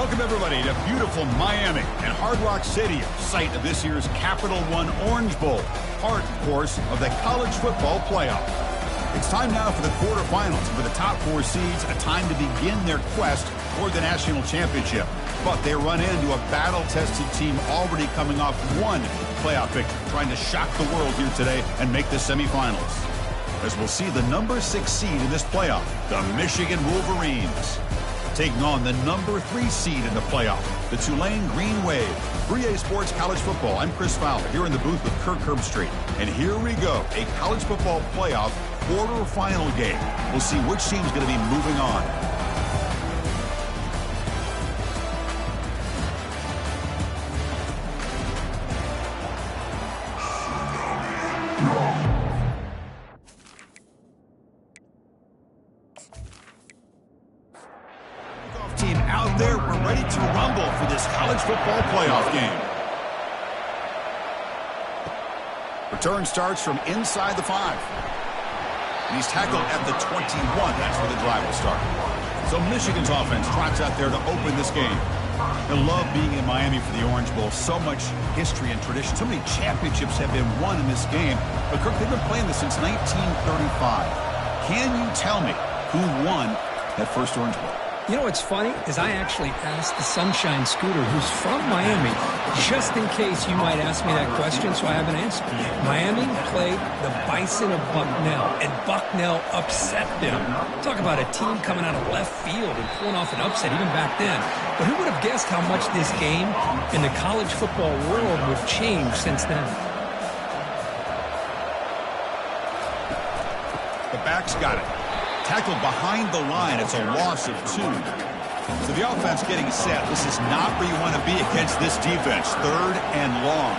Welcome, everybody, to beautiful Miami and Hard Rock Stadium, site of this year's Capital One Orange Bowl, part, of course, of the college football playoff. It's time now for the quarterfinals, for the top four seeds, a time to begin their quest for the national championship. But they run into a battle-tested team already coming off one playoff victory, trying to shock the world here today and make the semifinals. As we'll see the number 6 seed in this playoff, the Michigan Wolverines, taking on the number 3 seed in the playoff, the Tulane Green Wave. 3A Sports College Football. I'm Chris Fowler here in the booth with Kirk Herbstreit. And here we go, a college football playoff quarterfinal game. We'll see which team's going to be moving on. Team out there, we're ready to rumble for this college football playoff game. Return starts from inside the 5. And he's tackled at the 21. That's where the drive will start. So Michigan's offense trots out there to open this game. They love being in Miami for the Orange Bowl. So much history and tradition. So many championships have been won in this game. But Kirk, they've been playing this since 1935. Can you tell me who won that first Orange Bowl? You know what's funny is I actually asked the Sunshine Scooter, who's from Miami, just in case you might ask me that question, so I have an answer. Miami played the Bison of Bucknell, and Bucknell upset them. Talk about a team coming out of left field and pulling off an upset even back then. But who would have guessed how much this game in the college football world would change since then? The back's got it. Tackled behind the line. It's a loss of 2. So the offense getting set. This is not where you want to be against this defense. 3rd and long.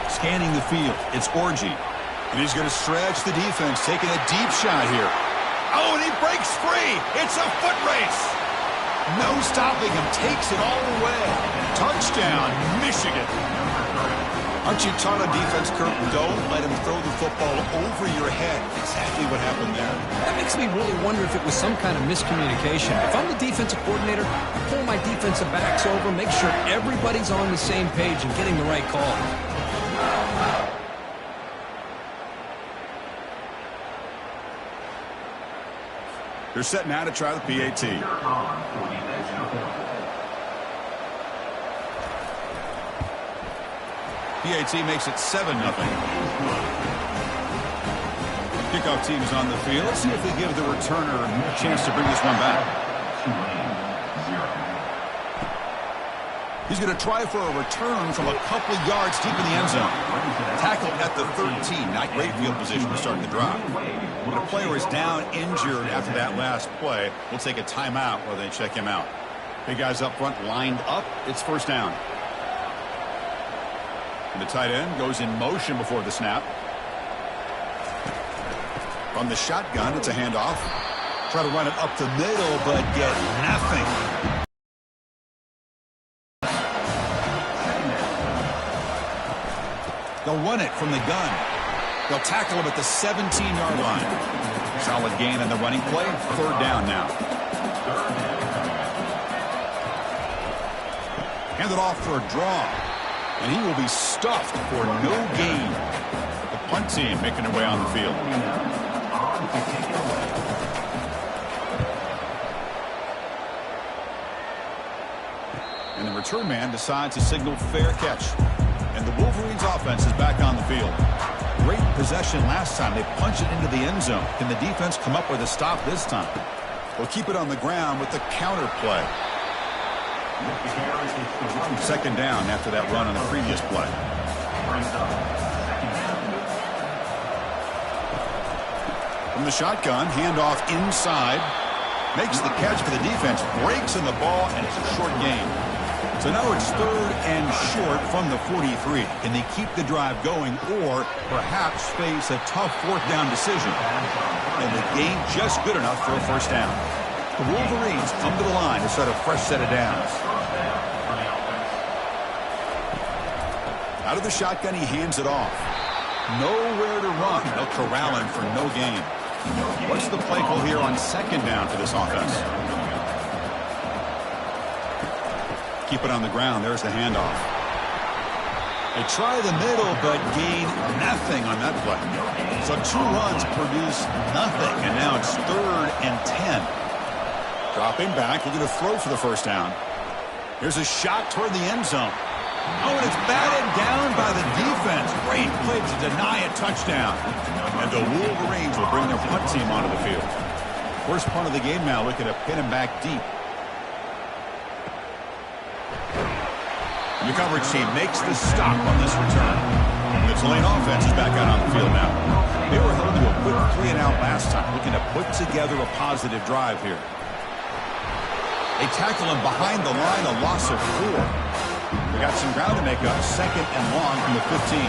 Scanning the field. It's Orgy. And he's going to stretch the defense, taking a deep shot here. Oh, and he breaks free. It's a foot race. No stopping him. Takes it all the way. Touchdown, Michigan. Aren't you taught on defense, Kirk? Don't let him throw the football over your head. Exactly what happened there. That makes me really wonder if it was some kind of miscommunication. If I'm the defensive coordinator, I pull my defensive backs over, make sure everybody's on the same page and getting the right call. They're set now to try the PAT. PAT makes it 7-0. Kickoff team is on the field. Let's see if they give the returner a chance to bring this one back. He's going to try for a return from a couple of yards deep in the end zone. Tackled at the 13. Not great field position to start the drive. The player is down injured after that last play. We'll take a timeout while they check him out. Big guys up front lined up. It's first down. And the tight end goes in motion before the snap. From the shotgun, it's a handoff. Try to run it up the middle, but get nothing. They'll run it from the gun. They'll tackle him at the 17-yard line. Solid gain on the running play. 3rd down now. Hand it off for a draw. And he will be stuffed for no gain. The punt team making their way on the field. And the return man decides to signal fair catch. And the Wolverines offense is back on the field. Great possession last time. They punch it into the end zone. Can the defense come up with a stop this time? We'll keep it on the ground with the counter play. 2nd down after that run on the previous play. From the shotgun, handoff inside. Makes the catch for the defense. Breaks in the ball, and it's a short gain. So now it's 3rd and short from the 43. Can they keep the drive going or perhaps face a tough 4th down decision? And the gain just good enough for a first down. The Wolverines come to the line to start a fresh set of downs. Out of the shotgun, he hands it off. Nowhere to run. They'll corral him for no gain. What's the play call here on 2nd down for this offense? keep it on the ground. There's the handoff. They try the middle, but gain nothing on that play. So 2 runs produce nothing, and now it's 3rd and 10. Dropping back, looking to throw for the first down. Here's a shot toward the end zone. Oh, and it's batted down by the defense. Great play to deny a touchdown. And the Wolverines will bring their punt team onto the field. First punt of the game now, looking to pin him back deep. The coverage team makes the stop on this return. The Tulane offense is back out on the field now. They were held to a quick 3-and-out last time, looking to put together a positive drive here. They tackle him behind the line, a loss of 4. They got some ground to make up, 2nd and long from the 15.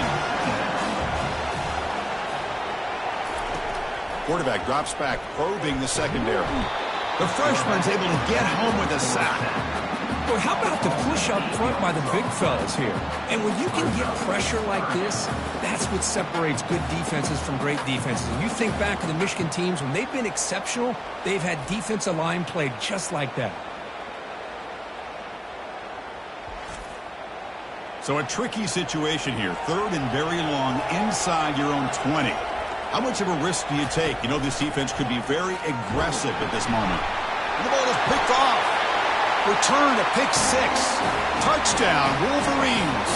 Quarterback drops back, probing the secondary. The freshman's able to get home with a sack. Boy, how about the push up front by the big fellas here? And when you can get pressure like this, that's what separates good defenses from great defenses. And you think back to the Michigan teams, when they've been exceptional, they've had defensive line played just like that. So a tricky situation here. 3rd and very long inside your own 20. How much of a risk do you take? You know this defense could be very aggressive at this moment. And the ball is picked off. Return to pick 6. Touchdown, Wolverines.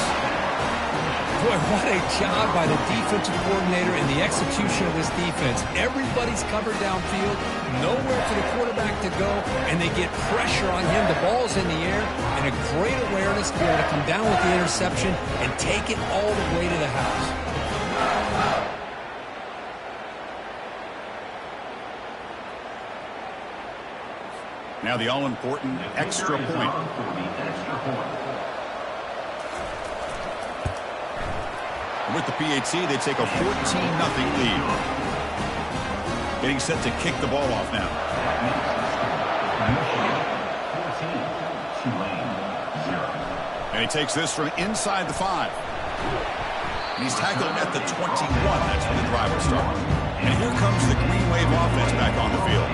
Boy, what a job by the defensive coordinator in the execution of this defense. Everybody's covered downfield, nowhere for the quarterback to go, and they get pressure on him. The ball's in the air, and a great awareness to be able to come down with the interception and take it all the way to the house. Now the all-important extra point. With the PAT, they take a 14-0 lead. Getting set to kick the ball off now. And he takes this from inside the 5. And he's tackled at the 21. That's when the drive will start. And here comes the Green Wave offense back on the field.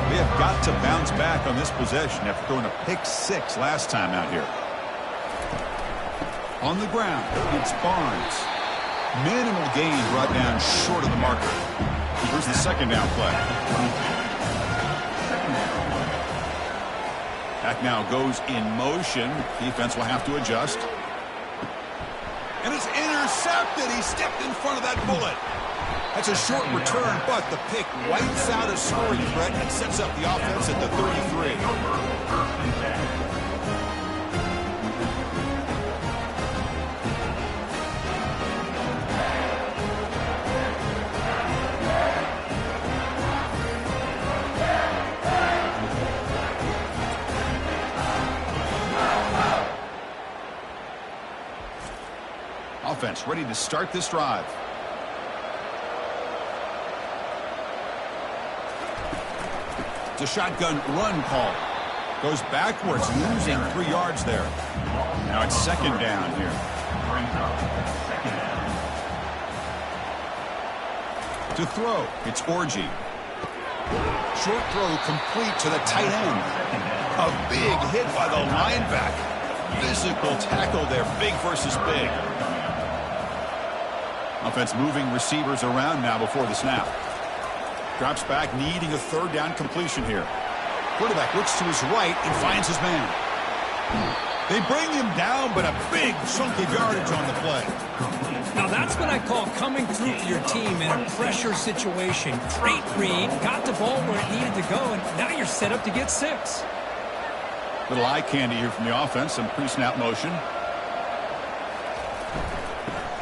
They have got to bounce back on this possession after throwing a pick 6 last time out here. On the ground, it's Barnes. Minimal gain brought down short of the marker. Here's the 2nd down play. Back now goes in motion. Defense will have to adjust. And it's intercepted. He stepped in front of that bullet. That's a short return, but the pick wipes out a scoring threat and sets up the offense at the 33. Offense ready to start this drive. It's a shotgun run call. Goes backwards, losing 3 yards there. Now it's 2nd down here. To throw, it's Orgy. Short throw complete to the tight end. A big hit by the linebacker. Physical tackle there, big versus big. Offense moving receivers around now before the snap. Drops back, needing a 3rd down completion here. Quarterback looks to his right and finds his man. They bring him down, but a big chunk of yardage on the play. Now that's what I call coming through for your team in a pressure situation. Great read, got the ball where it needed to go, and now you're set up to get 6. Little eye candy here from the offense, some pre-snap motion.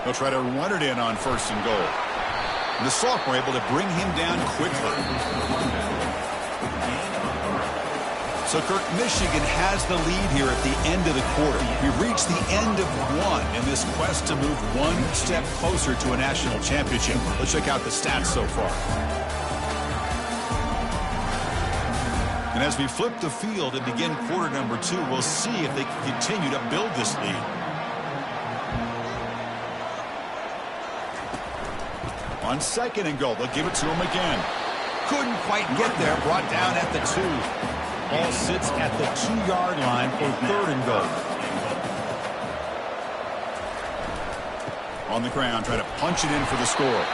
They'll try to run it in on 1st and goal. And the sophomore able to bring him down quickly. So, Kirk, Michigan has the lead here at the end of the quarter. We've reached the end of 1 in this quest to move 1 step closer to a national championship. Let's check out the stats so far. And as we flip the field and begin quarter number 2, we'll see if they can continue to build this lead. On 2nd and goal, they'll give it to him again. Couldn't quite get there, brought down at the 2. Ball sits at the 2-yard line for 3rd and goal. On the ground, trying to punch it in for the score.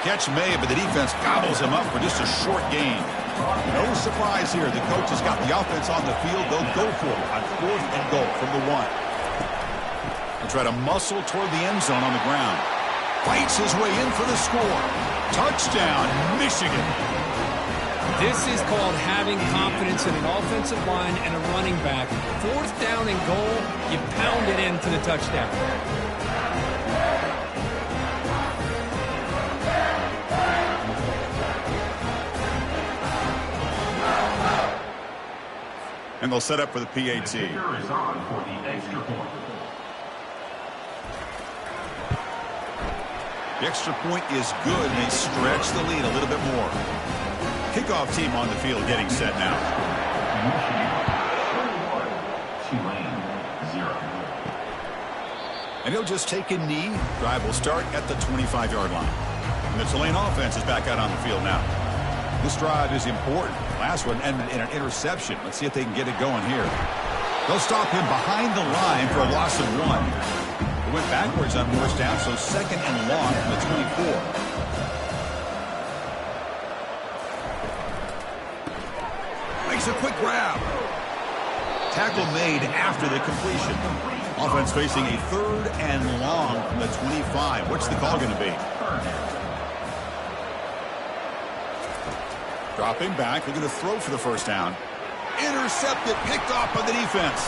Catch made, but the defense gobbles him up for just a short gain. No surprise here. The coach has got the offense on the field. They'll go for it on 4th and goal from the 1. He'll try to muscle toward the end zone on the ground. Fights his way in for the score. Touchdown, Michigan. This is called having confidence in an offensive line and a running back. 4th down and goal, you pound it into the touchdown. And they'll set up for the PAT. The extra point is good, and they stretch the lead a little bit more. Kickoff team on the field getting set now. Tulane, 0. And he'll just take a knee. Drive will start at the 25-yard line. And the Tulane offense is back out on the field now. This drive is important. Last one ended in an interception. Let's see if they can get it going here. They'll stop him behind the line for a loss of 1. It went backwards on 1st down, so 2nd and long from the 24. Makes a quick grab. Tackle made after the completion. Offense facing a 3rd and long from the 25. What's the call going to be? Dropping back, looking to throw for the 1st down. Intercepted, picked off by the defense.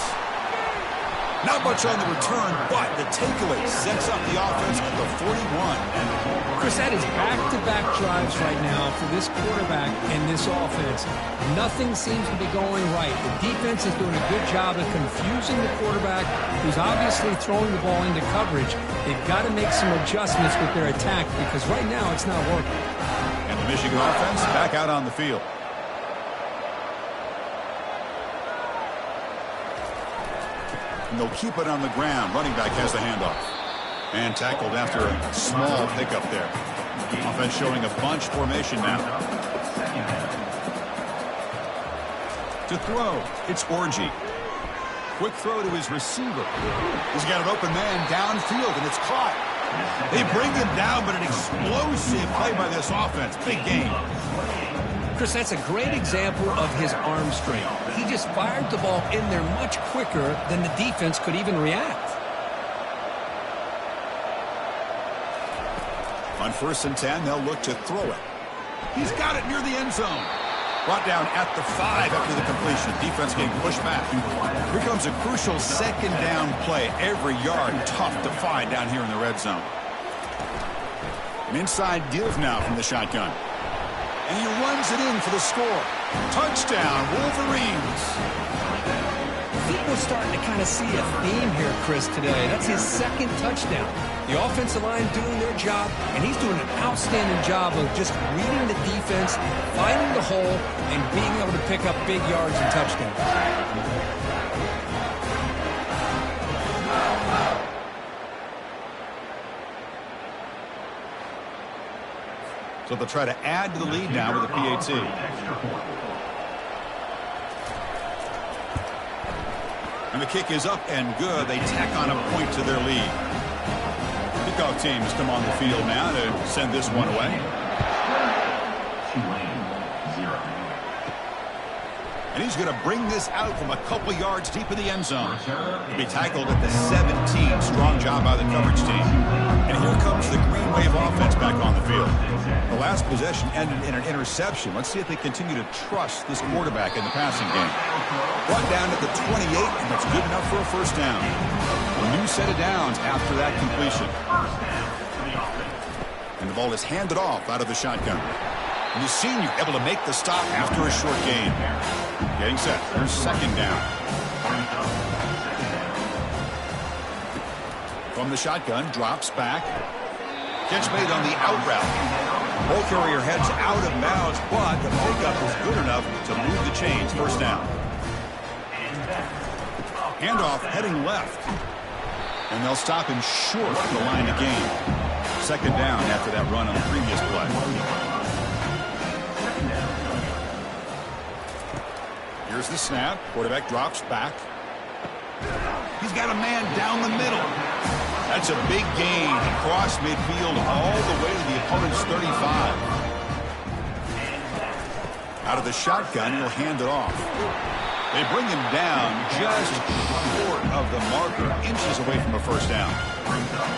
Not much on the return, but the takeaway sets up the offense at the 41. Chris, that is back-to-back drives right now for this quarterback and this offense. Nothing seems to be going right. The defense is doing a good job of confusing the quarterback, who's obviously throwing the ball into coverage. They've got to make some adjustments with their attack because right now it's not working. And the Michigan offense back out on the field. And they'll keep it on the ground. Running back has the handoff. And tackled after a small pickup there. Offense showing a bunch formation now. To throw, it's Orgy. Quick throw to his receiver. He's got an open man downfield, and it's caught. They bring him down, but an explosive play by this offense. Big game. Chris, that's a great example of his arm strength. He just fired the ball in there much quicker than the defense could even react. On 1st and 10, they'll look to throw it. He's got it near the end zone. Brought down at the 5 after the completion. Defense getting pushed back. Here comes a crucial 2nd down play. Every yard tough to find down here in the red zone. An inside give now from the shotgun. And he runs it in for the score. Touchdown, Wolverines. I think we're starting to kind of see a theme here, Chris, today. That's his 2nd touchdown. The offensive line doing their job, and he's doing an outstanding job of just reading the defense, finding the hole, and being able to pick up big yards and touchdowns. So they'll try to add to the lead now with the PAT. And the kick is up and good. They tack on a point to their lead. Kickoff team has come on the field now to send this one away. And he's going to bring this out from a couple yards deep in the end zone. He'll be tackled at the 17. Strong job by the coverage team. And here comes the Green Wave offense back on the field. The last possession ended in an interception. Let's see if they continue to trust this quarterback in the passing game. Brought down at the 28, and that's good enough for a 1st down. A new set of downs after that completion. And the ball is handed off out of the shotgun. And the senior able to make the stop after a short gain. Getting set. There's 2nd down. From the shotgun, drops back. Catch made on the out route. Ball carrier heads out of bounds, but the pickup is good enough to move the chains. 1st down. Handoff heading left. And they'll stop him short of the line to gain. 2nd down after that run on the previous play. Here's the snap. Quarterback drops back. He's got a man down the middle. That's a big gain across midfield all the way to the opponent's 35. Out of the shotgun, he'll hand it off. They bring him down just short of the marker, inches away from a first down.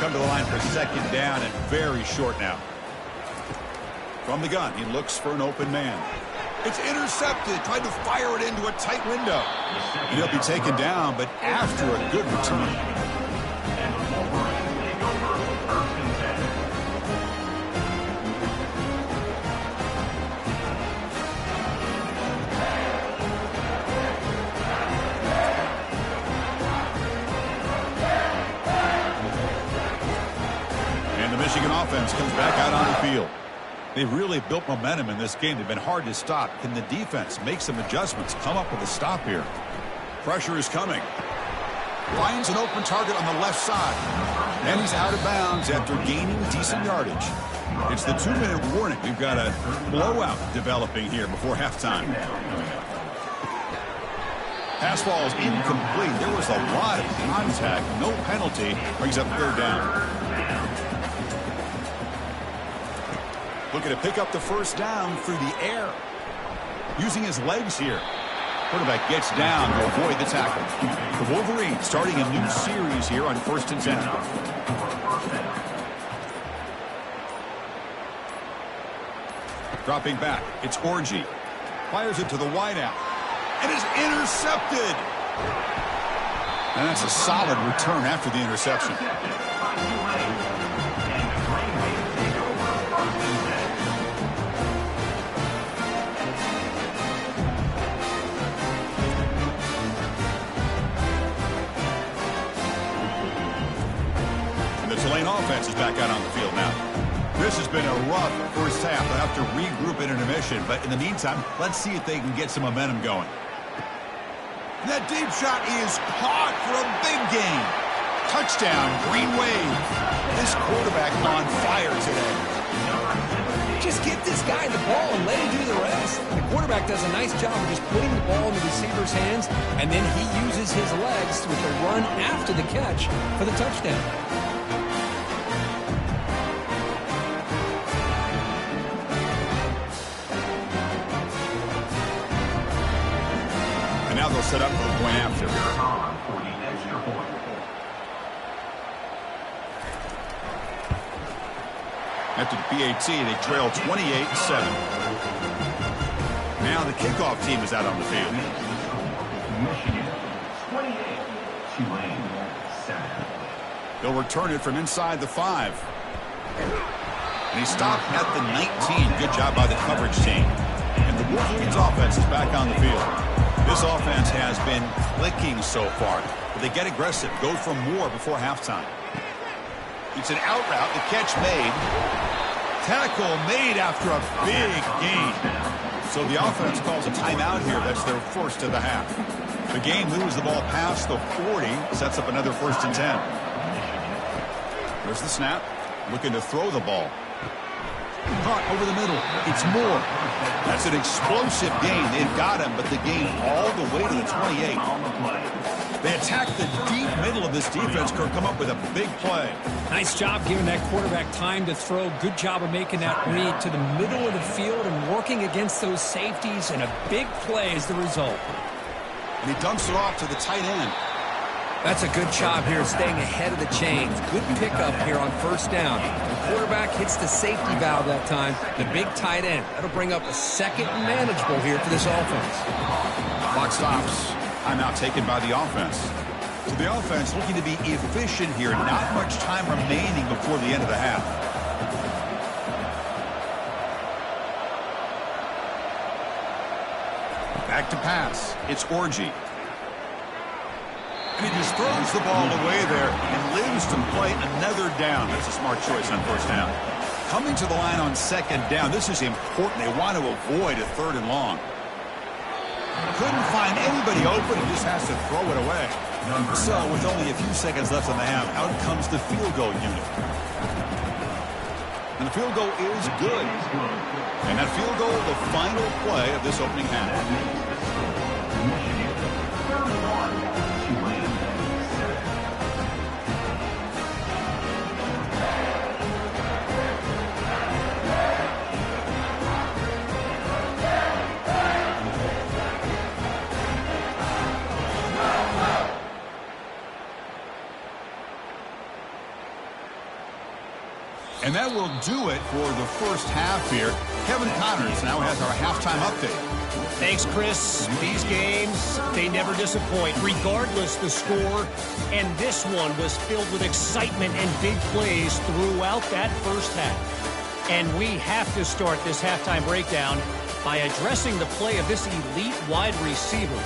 Come to the line for second down and very short now. From the gun, he looks for an open man. It's intercepted, trying to fire it into a tight window. And he'll be taken down, but after a good return. And the Michigan offense comes back out on the field. They've really built momentum in this game. They've been hard to stop. Can the defense make some adjustments, come up with a stop here? Pressure is coming. Finds an open target on the left side. And he's out of bounds after gaining decent yardage. It's the 2-minute warning. We've got a blowout developing here before halftime. Pass ball is incomplete. There was a lot of contact. No penalty. Brings up third down. Looking to pick up the first down through the air. Using his legs here. Quarterback gets down to avoid the tackle. The Wolverines starting a new series here on 1st and 10. Dropping back. It's Orgy. Fires it to the wideout. And is intercepted. And that's a solid return after the interception. The Tulane offense is back out on the field now. This has been a rough first half. They'll have to regroup in intermission, but in the meantime, let's see if they can get some momentum going. That deep shot is caught for a big gain. Touchdown, Green Wave. This quarterback on fire today. Just get this guy the ball and let him do the rest. The quarterback does a nice job of just putting the ball in the receiver's hands, and then he uses his legs with the run after the catch for the touchdown. And now they'll set up for the point after. After the PAT, they trail 28-7. Now the kickoff team is out on the field. Michigan 28, Tulane 7. They'll return it from inside the 5. And he stopped at the 19. Good job by the coverage team. And the Wolverines offense is back on the field. This offense has been clicking so far. But they get aggressive, go for more before halftime. It's an out route, the catch made. Tackle made after a big gain. So the offense calls a timeout here. That's their first of the half. The game moves the ball past the 40, sets up another 1st and 10. There's the snap, looking to throw the ball. Caught over the middle. It's Moore. That's an explosive gain. They've got him, but the gain all the way to the 28. They attack the deep middle of this defense, Kirk, come up with a big play. Nice job giving that quarterback time to throw. Good job of making that read to the middle of the field and working against those safeties, and a big play is the result. And he dumps it off to the tight end. That's a good job here staying ahead of the chains. Good pickup here on first down. The quarterback hits the safety valve that time. The big tight end. That'll bring up a second and manageable here for this offense. Clock stops. Timeout taken by the offense. So the offense looking to be efficient here. Not much time remaining before the end of the half. Back to pass. It's Orgy. And he just throws the ball away there and lives to play another down. That's a smart choice on first down. Coming to the line on second down. This is important. They want to avoid a 3rd and long. Couldn't find anybody open. He just has to throw it away. So with only a few seconds left in the half, out comes the field goal unit. And the field goal is good. And that field goal, the final play of this opening half. And that will do it for the first half here. Kevin Connors now has our halftime update. Thanks, Chris. These games, they never disappoint, regardless the score. And this one was filled with excitement and big plays throughout that first half. And we have to start this halftime breakdown by addressing the play of this elite wide receiver.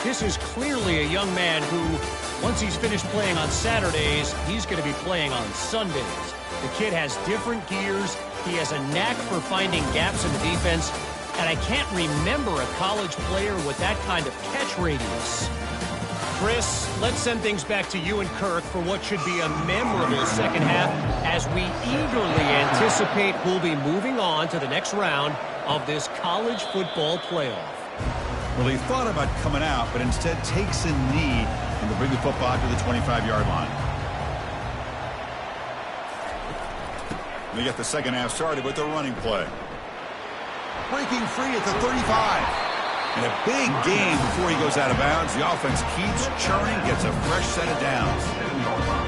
This is clearly a young man who, once he's finished playing on Saturdays, he's going to be playing on Sundays. The kid has different gears. He has a knack for finding gaps in the defense. And I can't remember a college player with that kind of catch radius. Chris, let's send things back to you and Kirk for what should be a memorable second half as we eagerly anticipate who'll be moving on to the next round of this college football playoff. Well, he thought about coming out, but instead takes a knee and will bring the football to the 25-yard line. They get the second half started with the running play. Breaking free at the 35. And a big gain before he goes out of bounds. The offense keeps churning, gets a fresh set of downs.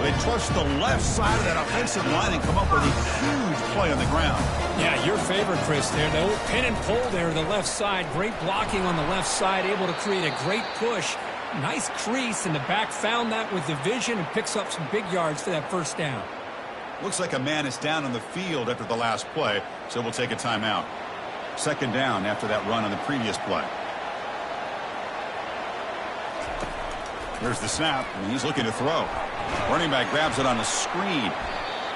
They trust the left side of that offensive line and come up with a huge play on the ground. Yeah, your favorite, Chris, there. The old pin and pull there, the left side. Great blocking on the left side, able to create a great push. Nice crease, and the back found that with the vision and picks up some big yards for that first down. Looks like a man is down on the field after the last play, so we'll take a timeout. Second down after that run on the previous play. There's the snap, and he's looking to throw. Running back grabs it on the screen,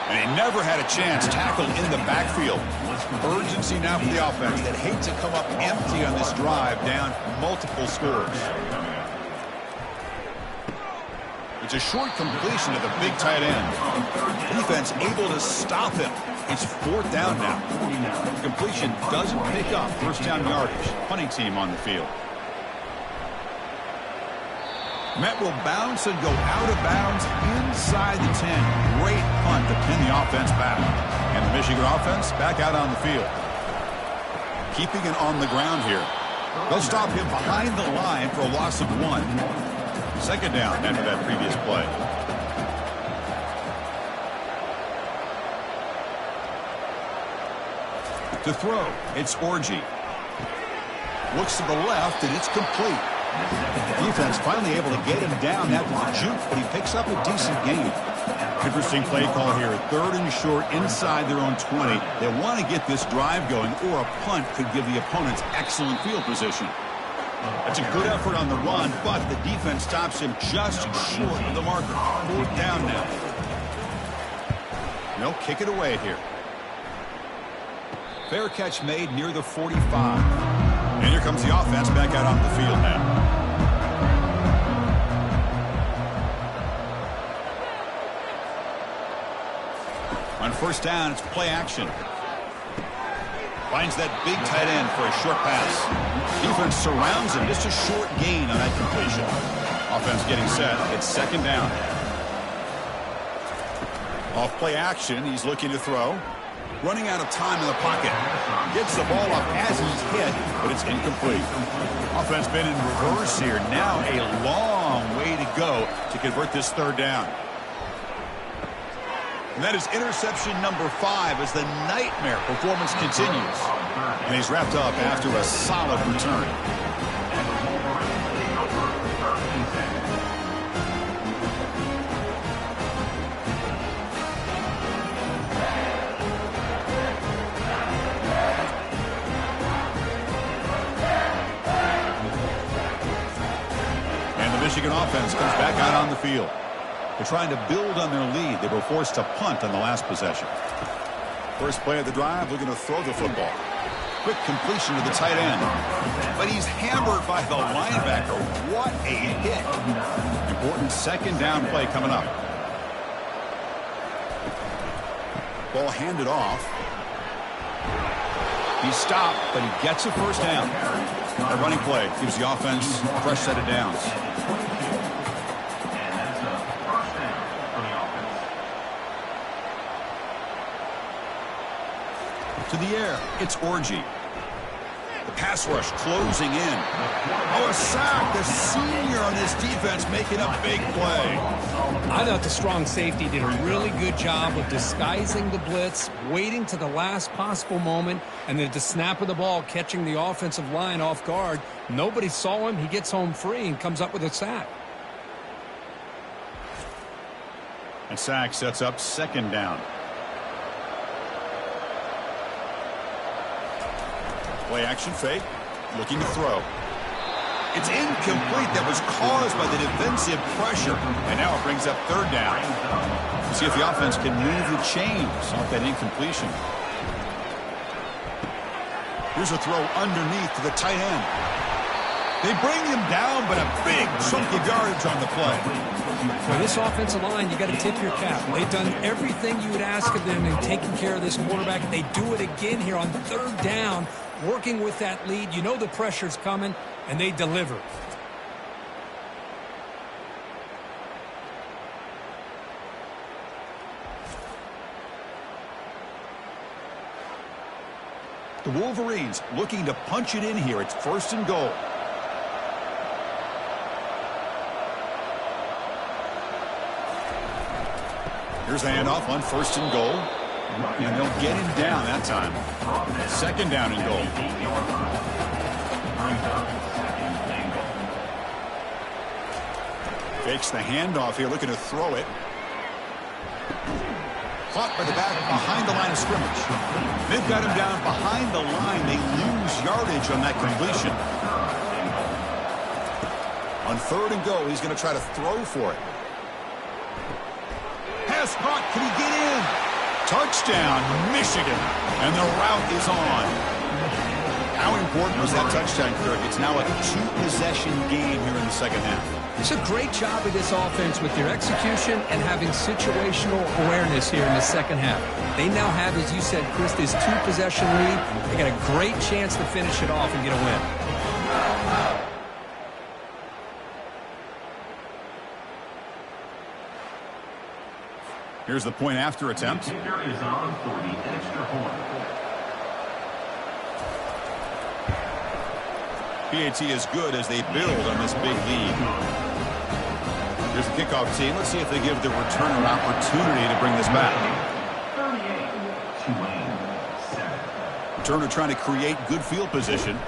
and he never had a chance. Tackled in the backfield. Urgency now for the offense that hate to come up empty on this drive, down multiple scores. It's a short completion to the big tight end. Defense able to stop him. It's fourth down now. Completion doesn't pick up first down yardage. Punting team on the field. Met will bounce and go out of bounds inside the 10. Great punt to pin the offense back. And the Michigan offense back out on the field. Keeping it on the ground here. They'll stop him behind the line for a loss of 1. Second down after that previous play. To throw, it's Orgy. Looks to the left, and it's complete. Defense finally able to get him down after the juke, but he picks up a decent gain. Interesting play call here. Third and short inside their own 20. They want to get this drive going, or a punt could give the opponents excellent field position. That's a good effort on the run, but the defense stops him just short of the marker. Fourth down now. They'll kick it away here. Fair catch made near the 45. And here comes the offense back out on the field now. On first down, it's play action. Finds that big tight end for a short pass. Defense surrounds him. Just a short gain on that completion. Offense getting set. It's second down. Off play action. He's looking to throw. Running out of time in the pocket. Gets the ball up as he's hit, but it's incomplete. Offense been in reverse here. Now a long way to go to convert this third down. And that is interception number 5 as the nightmare performance continues. And he's wrapped up after a solid return. And the Michigan offense comes back out on the field. They're trying to build on their lead. They were forced to punt on the last possession. First play of the drive, looking to throw the football. Quick completion to the tight end. But he's hammered by the linebacker. What a hit. Important second down play coming up. Ball handed off. He's stopped, but he gets a first down. A running play gives the offense a fresh set of downs. To the air, it's Orgy. The Pass rush closing in. Oh, a sack. The senior on this defense making a big play. I thought the strong safety did a really good job of disguising the blitz, waiting to the last possible moment, and then at the snap of the ball, catching the offensive line off guard. Nobody saw him. He gets home free and comes up with a sack. And sack sets up second down. Play action fake. Looking to throw. It's incomplete. That was caused by the defensive pressure. And now it brings up third down. See if the offense can move the chains off that incompletion. Here's a throw underneath to the tight end. They bring him down, but a big chunk of yardage on the play. For this offensive line, you got to tip your cap. They've done everything you would ask of them in taking care of this quarterback. They do it again here on third down, working with that lead. You know the pressure's coming, and they deliver. The Wolverines looking to punch it in here. It's first and goal. Here's the handoff on first and goal. And they'll get him down that time. Second down and goal. Fakes the handoff here, looking to throw it. Caught by the back behind the line of scrimmage. They've got him down behind the line. They lose yardage on that completion. On third and goal, he's going to try to throw for it. Pass caught. Can he get in? Touchdown, Michigan. And the route is on. How important was that touchdown, Kirk? It's now a two-possession game here in the second half. It's a great job of this offense with their execution and having situational awareness here in the second half. They now have, as you said, Chris, this two-possession lead. They got a great chance to finish it off and get a win. Here's the point after attempt. Kicker is on for the extra point. PAT is good as they build on this big lead. Here's the kickoff team. Let's see if they give the returner an opportunity to bring this back. 38, Tulane, 7. Returner trying to create good field position.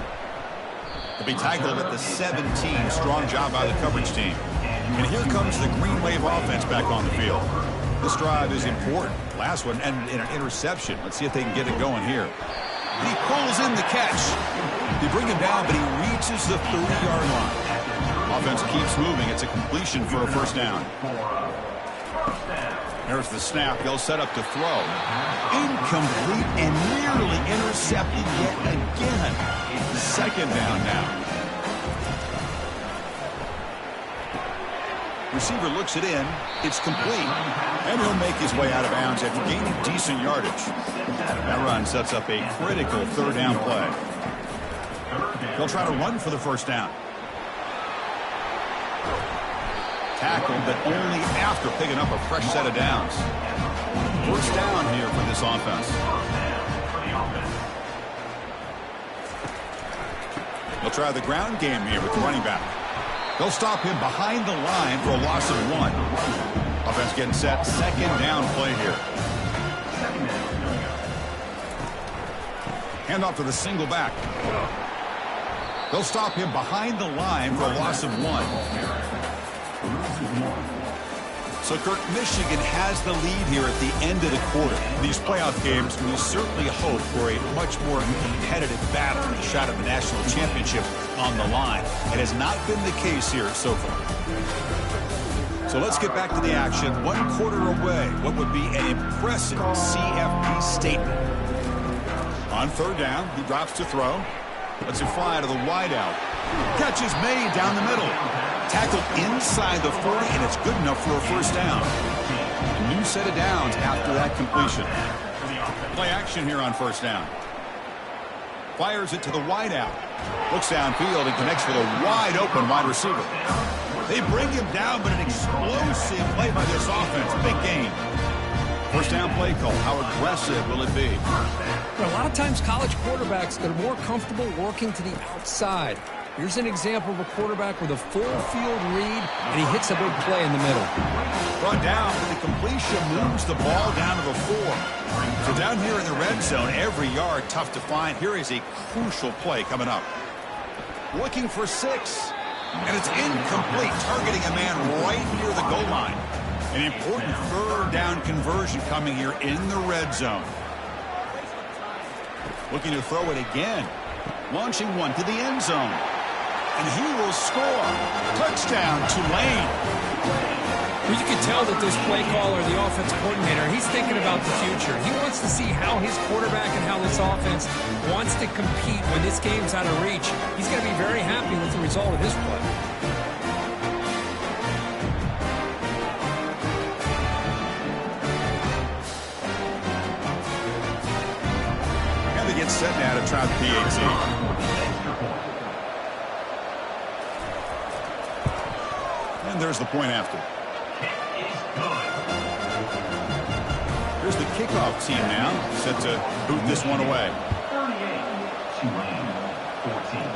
To be tackled at the 17. Strong job by the coverage team. And here comes the Green Wave offense back on the field. This drive is important. Last one and an interception. Let's see if they can get it going here. He pulls in the catch. They bring him down, but he reaches the 30-yard line. Offense keeps moving. It's a completion for a first down. There's the snap. They'll set up to throw. Incomplete and nearly intercepted yet again. Second down now. Receiver looks it in. It's complete. And he'll make his way out of bounds after gaining decent yardage. That run sets up a critical third down play. They'll try to run for the first down. Tackled, but only after picking up a fresh set of downs. First down here for this offense. They'll try the ground game here with the running back. They'll stop him behind the line for a loss of 1. Offense getting set. Second down play here. Handoff to the single back. They'll stop him behind the line for a loss of 1. So, Kirk, Michigan has the lead here at the end of the quarter. These playoff games, we certainly hope for a much more competitive battle, a shot at the national championship on the line. It has not been the case here so far. So let's get back to the action. 1 quarter away. What would be an impressive CFP statement. On third down, he drops to throw. Lets it fly to the wideout. Catch is made down the middle. Tackled inside the 40, and it's good enough for a first down. A new set of downs after that completion. Play action here on first down. Fires it to the wideout. Looks downfield and connects with a wide-open wide receiver. They bring him down, but an explosive play by this offense. Big gain. First down play call. How aggressive will it be? A lot of times college quarterbacks are more comfortable working to the outside. Here's an example of a quarterback with a full field read, and he hits a big play in the middle. Brought down, and the completion moves the ball down to the 4. So down here in the red zone, every yard tough to find. Here is a crucial play coming up. Looking for 6. And it's incomplete, targeting a man right near the goal line. An important third down conversion coming here in the red zone. Looking to throw it again. Launching one to the end zone. And he will score. Touchdown, Tulane. Well, you can tell that this play caller, the offense coordinator, he's thinking about the future. He wants to see how his quarterback and how this offense wants to compete when this game's out of reach. He's going to be very happy with the result of his play. And they get set now to try the PAT. And there's the point after. Here's the kickoff team now, set to boot this one away. 38, Tulane, 14.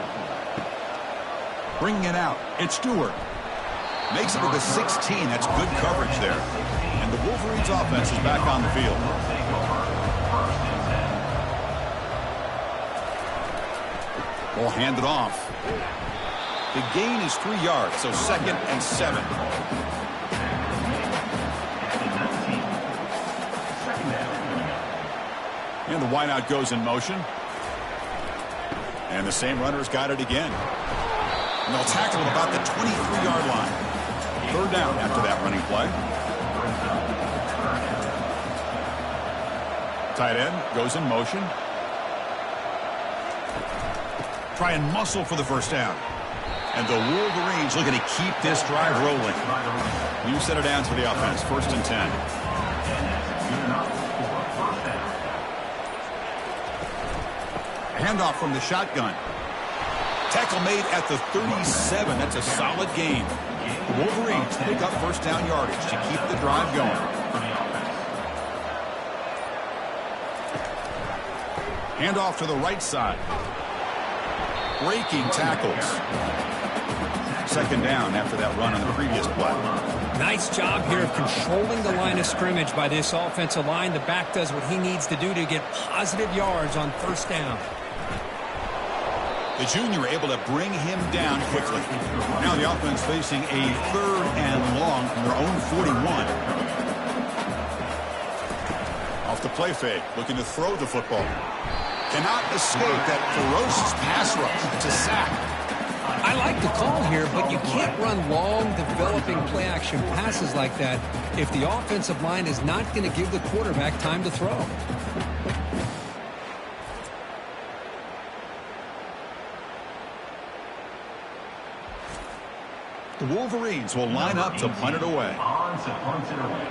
Bringing it out, it's Stewart. Makes it to the 16, that's good coverage there. And the Wolverines offense is back on the field. Ball handed off. The gain is 3 yards, so 2nd and 7. And the wideout goes in motion. And the same runner's got it again. And they'll tackle at about the 23-yard line. 3rd down after that running play. Tight end goes in motion. Try and muscle for the first down. And the Wolverines looking to keep this drive rolling. New set of downs for the offense. 1st and 10. Handoff from the shotgun. Tackle made at the 37. That's a solid gain. The Wolverines pick up first down yardage to keep the drive going. Handoff to the right side. Breaking tackles. 2nd down after that run on the previous play. Nice job here of controlling the line of scrimmage by this offensive line. The back does what he needs to do to get positive yards on 1st down. The junior able to bring him down quickly. Now the offense facing a 3rd and long from their own 41. Off the play fake, looking to throw the football. Cannot escape that ferocious pass rush. It's a sack. I like the call here, but you can't run long, developing play-action passes like that if the offensive line is not going to give the quarterback time to throw. The Wolverines will line up to punt it away. On to punt it away.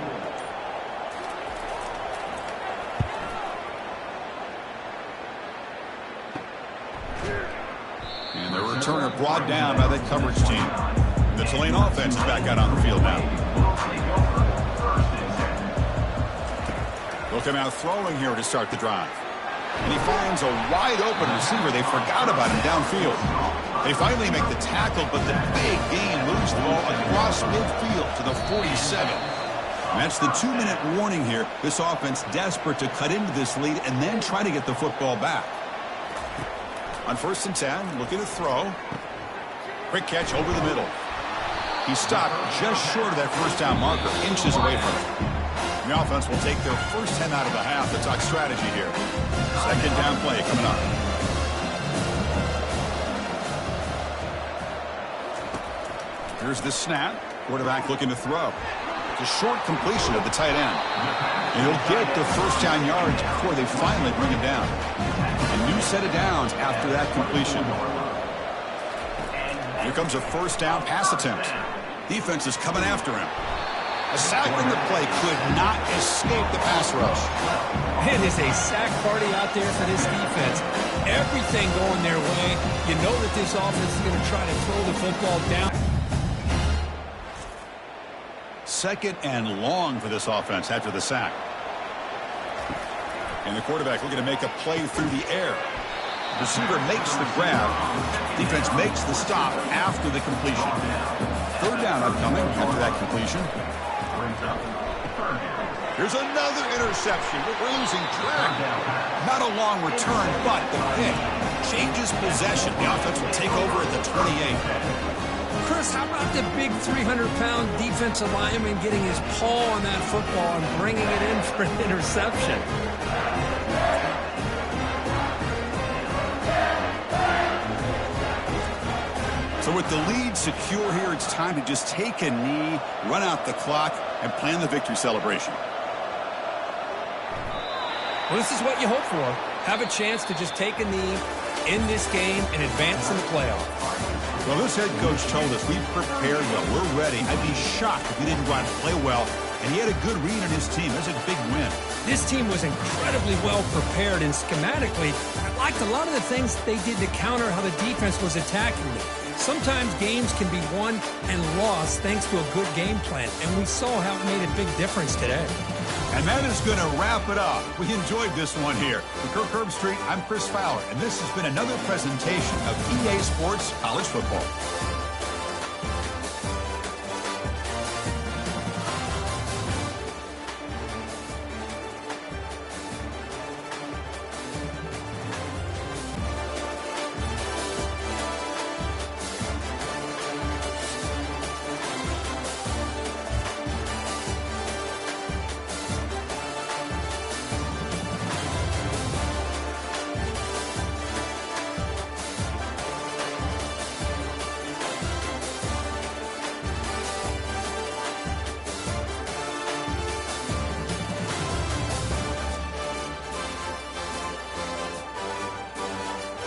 And the returner brought down by that coverage team. The Tulane offense is back out on the field now. They'll come out throwing here to start the drive. And he finds a wide-open receiver. They forgot about him downfield. They finally make the tackle, but the big gain moves the ball across midfield to the 47. And that's the 2-minute warning here. This offense desperate to cut into this lead and then try to get the football back. On 1st and 10, looking to throw. Quick catch over the middle. He stopped just short of that first down marker, inches away from it. The offense will take their first 10 out of the half. Let's talk strategy here. 2nd down play coming up. Here's the snap. Quarterback looking to throw. It's a short completion of the tight end. And he'll get the first down yards before they finally bring him down. A new set of downs after that completion. Here comes a first down pass attempt. Defense is coming after him. A sack in the play could not escape the pass rush. It is a sack party out there for this defense. Everything going their way. You know that this offense is going to try to throw the football down. 2nd and long for this offense after the sack. And the quarterback looking to make a play through the air. Receiver makes the grab. Defense makes the stop after the completion. Third down upcoming after that completion. Here's another interception. We're losing track. Not a long return, but the pick changes possession. The offense will take over at the 28. Chris, how about the big 300-pound defensive lineman getting his paw on that football and bringing it in for an interception? So with the lead secure here, it's time to just take a knee, run out the clock, and plan the victory celebration. Well, this is what you hope for. Have a chance to just take a knee, end this game, and advance in the playoff. Well, this head coach told us we've prepared well. We're ready. I'd be shocked if we didn't go out and play well. And he had a good read on his team. That's a big win. This team was incredibly well prepared, and schematically, I liked a lot of the things they did to counter how the defense was attacking them. Sometimes games can be won and lost thanks to a good game plan, and we saw how it made a big difference today. And that is going to wrap it up. We enjoyed this one here. For Kirk Herbstreit, I'm Chris Fowler, and this has been another presentation of EA Sports College Football.